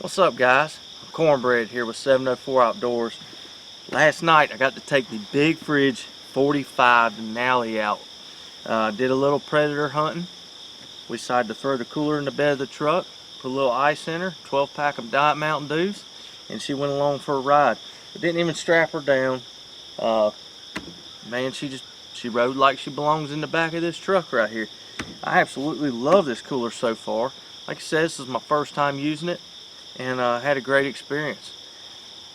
What's up, guys? Cornbread here with 704 Outdoors. Last night I got to take the Big Frig 45 Denali out. Did a little predator hunting. We decided to throw the cooler in the bed of the truck, put a little ice in her, 12 pack of Diet Mountain Dews, and she went along for a ride. I didn't even strap her down. Man, she rode like she belongs in the back of this truck right here. I absolutely love this cooler so far. Like I said, this is my first time using it, and had a great experience.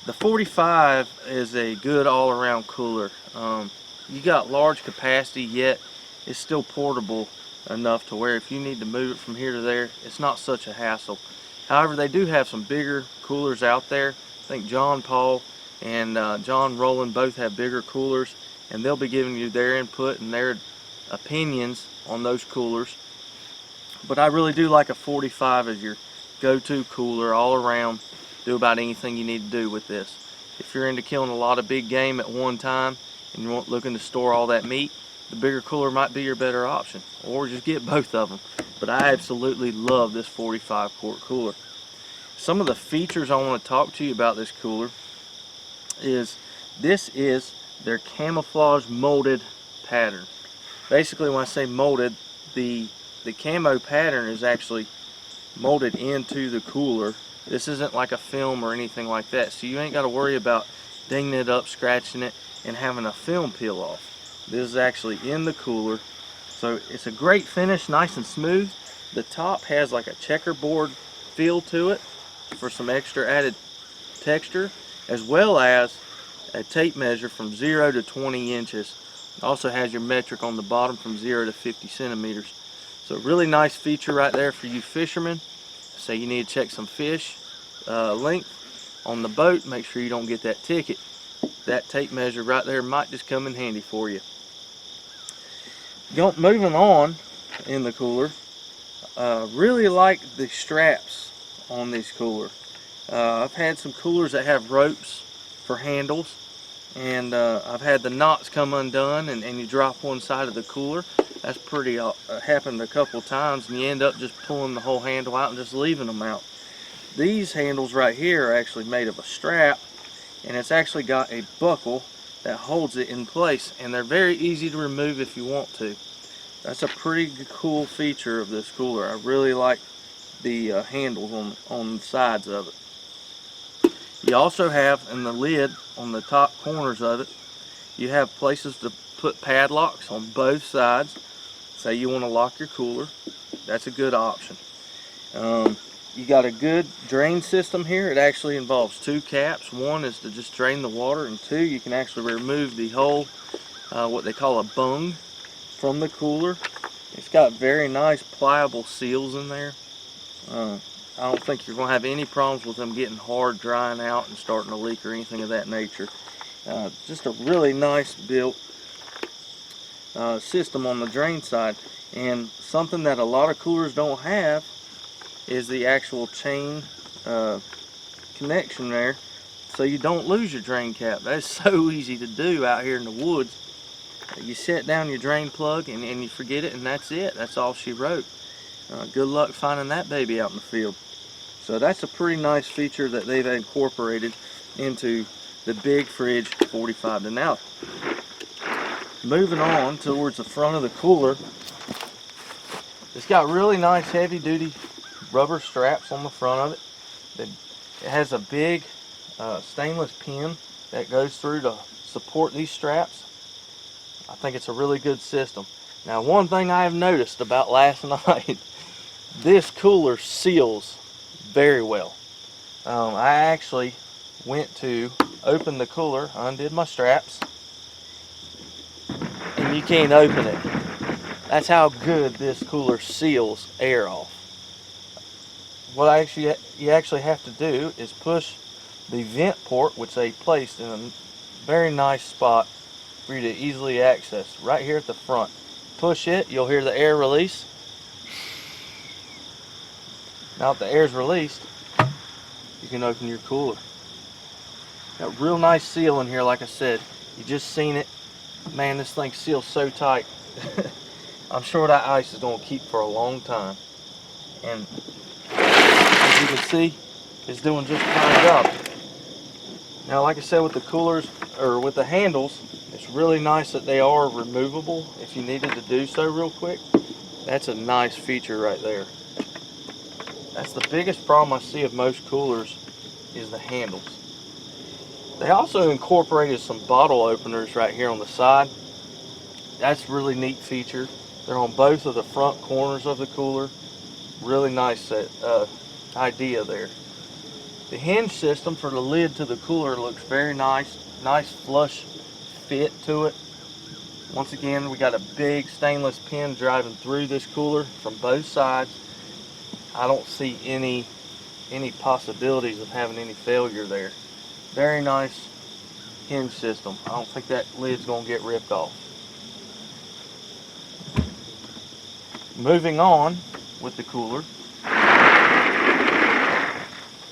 The 45 is a good all-around cooler. You got large capacity, yet it's still portable enough to where if you need to move it from here to there, it's not such a hassle. However, they do have some bigger coolers out there. I think John Paul and John Rowland both have bigger coolers, and they'll be giving you their input and their opinions on those coolers. But I really do like a 45 as your go-to cooler all around. Do about anything you need to do with this. If you're into killing a lot of big game at one time and you're not looking to store all that meat, the bigger cooler might be your better option, or just get both of them. But I absolutely love this 45 quart cooler. Some of the features I want to talk to you about this cooler is this is their camouflage molded pattern. Basically, when I say molded, the camo pattern is actually molded into the cooler. This isn't like a film or anything like that, so you ain't got to worry about dinging it up, scratching it, and having a film peel off. This is actually in the cooler, so it's a great finish, nice and smooth. The top has like a checkerboard feel to it for some extra added texture, as well as a tape measure from 0 to 20 inches. It also has your metric on the bottom from 0 to 50 centimeters. So really nice feature right there for you fishermen. Say you need to check some fish length on the boat, make sure you don't get that ticket. That tape measure right there might just come in handy for you. Moving on in the cooler, really like the straps on this cooler. I've had some coolers that have ropes for handles, and I've had the knots come undone and you drop one side of the cooler. That's pretty happened a couple times, and you end up just pulling the whole handle out and just leaving them out. These handles right here are actually made of a strap, and it's actually got a buckle that holds it in place, and they're very easy to remove if you want to. That's a pretty cool feature of this cooler. I really like the handles on the sides of it. You also have in the lid on the top corners of it, you have places to put padlocks on both sides. Say you want to lock your cooler, that's a good option. You got a good drain system here. It actually involves two caps. One is to just drain the water, and two, you can actually remove the whole, what they call a bung, from the cooler. It's got very nice pliable seals in there. I don't think you're going to have any problems with them getting hard, drying out, and starting to leak or anything of that nature. Just a really nice built system on the drain side, and something that a lot of coolers don't have is the actual chain connection there, so you don't lose your drain cap. That's so easy to do out here in the woods. You set down your drain plug and you forget it, and that's it. That's all she wrote. Good luck finding that baby out in the field. So that's a pretty nice feature that they've incorporated into the Big Frig 45 Denali. Moving on towards the front of the cooler, it's got really nice heavy duty rubber straps on the front of it. It has a big stainless pin that goes through to support these straps. I think it's a really good system. Now, one thing I have noticed about last night, this cooler seals very well. I actually went to open the cooler, undid my straps, and you can't open it. That's how good this cooler seals air off. What you actually have to do is push the vent port, which they placed in a very nice spot for you to easily access, right here at the front. Push it, you'll hear the air release. Now if the air is released, you can open your cooler. Got real nice seal in here, like I said. You just seen it. Man, this thing seals so tight. I'm sure that ice is going to keep for a long time. And as you can see, is doing just a fine job. Now, like I said, with the coolers, or with the handles, it's really nice that they are removable if you needed to do so real quick. That's a nice feature right there. That's the biggest problem I see of most coolers, is the handles. They also incorporated some bottle openers right here on the side. That's a really neat feature. They're on both of the front corners of the cooler. Really nice idea there. The hinge system for the lid to the cooler looks very nice. Nice flush fit to it. Once again, we got a big stainless pin driving through this cooler from both sides. I don't see any possibilities of having any failure there. Very nice hinge system. I don't think that lid's gonna get ripped off. Moving on with the cooler.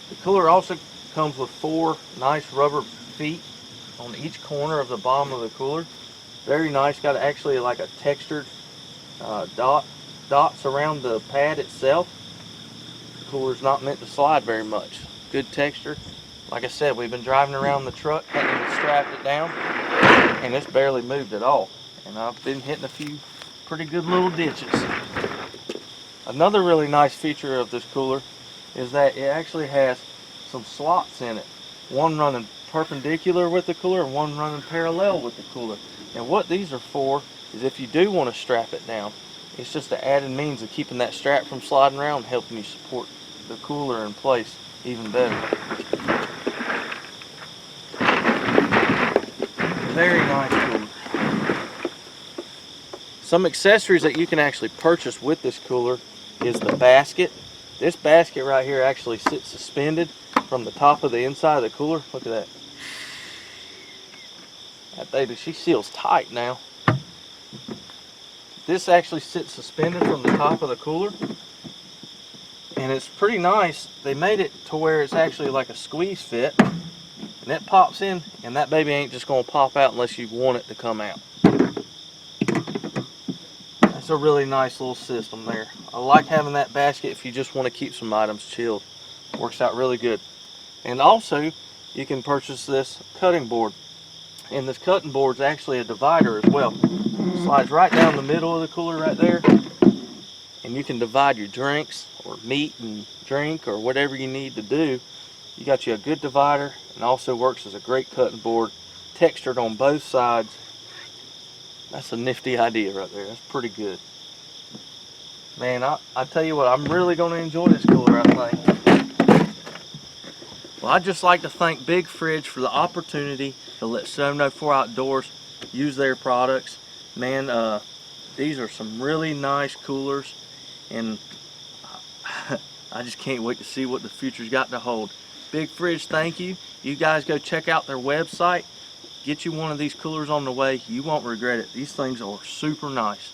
The cooler also comes with 4 nice rubber feet on each corner of the bottom of the cooler. Very nice. Got actually like a textured dots around the pad itself. The cooler's not meant to slide very much. Good texture. Like I said, we've been driving around the truck, hadn't even strapped it down, and it's barely moved at all. And I've been hitting a few pretty good little ditches. Another really nice feature of this cooler is that it actually has some slots in it. One running perpendicular with the cooler and one running parallel with the cooler. And what these are for is if you do want to strap it down, it's just an added means of keeping that strap from sliding around, helping you support the cooler in place even better. Very nice cooler. Some accessories that you can actually purchase with this cooler is the basket. This basket right here actually sits suspended from the top of the inside of the cooler. Look at that. That baby, she seals tight now. This actually sits suspended from the top of the cooler, and it's pretty nice. They made it to where it's actually like a squeeze fit, and it pops in, and that baby ain't just gonna pop out unless you want it to come out. That's a really nice little system there. I like having that basket if you just want to keep some items chilled. Works out really good. And also, you can purchase this cutting board. And this cutting board's actually a divider as well. Slides right down the middle of the cooler right there. And you can divide your drinks or meat and drink or whatever you need to do. You got you a good divider, and also works as a great cutting board, textured on both sides. That's a nifty idea right there. That's pretty good. Man, I tell you what, I'm really going to enjoy this cooler, I think. Well, I'd just like to thank Big Frig for the opportunity to let 704 Outdoors use their products. Man, these are some really nice coolers, and I just can't wait to see what the future's got to hold. Big Frig, thank you. You guys go check out their website. Get you one of these coolers on the way. You won't regret it. These things are super nice.